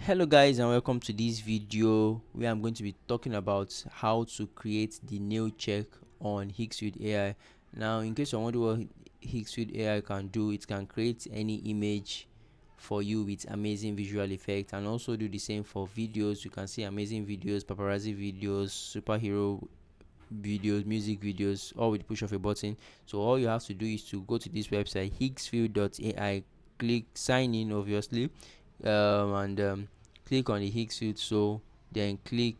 Hello guys, and welcome to this video where I'm going to be talking about how to create the nail check on Higgsfield AI. Now, in case you wonder what Higgsfield AI can do, it can create any image for you with amazing visual effects, and also do the same for videos. You can see amazing videos, paparazzi videos, superhero videos, music videos, all with the push of a button. So all you have to do is to go to this website higgsfield.ai, click sign in obviously, and click on the Higgsfield. So then click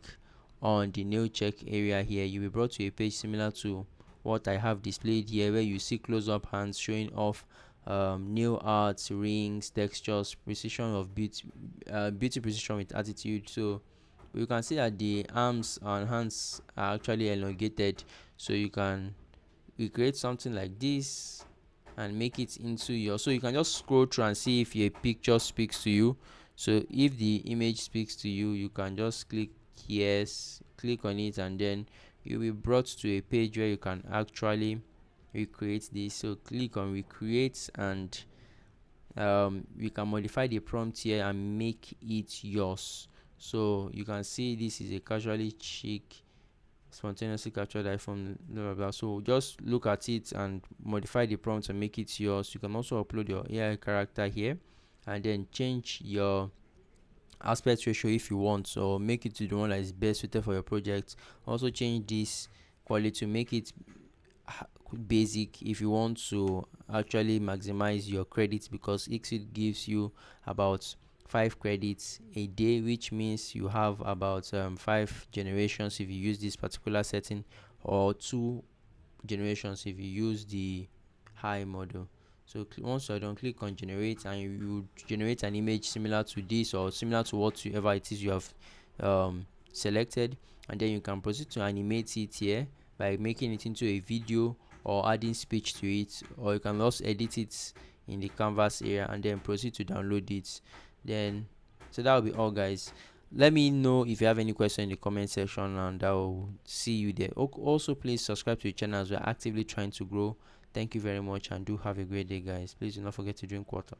on the nail check area here. You'll be brought to a page similar to what I have displayed here, where you see close-up hands showing off nail arts, rings, textures, precision of beauty precision with attitude. So you can see that the arms and hands are actually elongated, so you can recreate something like this and make it into your, so you can just scroll through and see if your picture speaks to you. So if the image speaks to you, you can just click yes, click on it, and then you'll be brought to a page where you can actually recreate this. So click on recreate, and we can modify the prompt here and make it yours. So you can see this is a casually chic spontaneously captured iPhone, blah blah blah. So just look at it and modify the prompt and make it yours. You can also upload your AI character here and then change your aspect ratio if you want, so make it to the one that is best suited for your project. Also change this quality to make it basic if you want to actually maximize your credits, because Xfit gives you about 5 credits a day, which means you have about 5 generations if you use this particular setting, or 2 generations if you use the high model. So once you're done, click on generate, and you generate an image similar to this or similar to whatever it is you have selected, and then you can proceed to animate it here by making it into a video or adding speech to it, or you can also edit it in the canvas area and then proceed to download it. Then so that will be all, guys. Let me know if you have any question in the comment section, and I'll see you there. Also, please subscribe to the channel as we're actively trying to grow. Thank you very much, and do have a great day, guys. Please do not forget to drink water.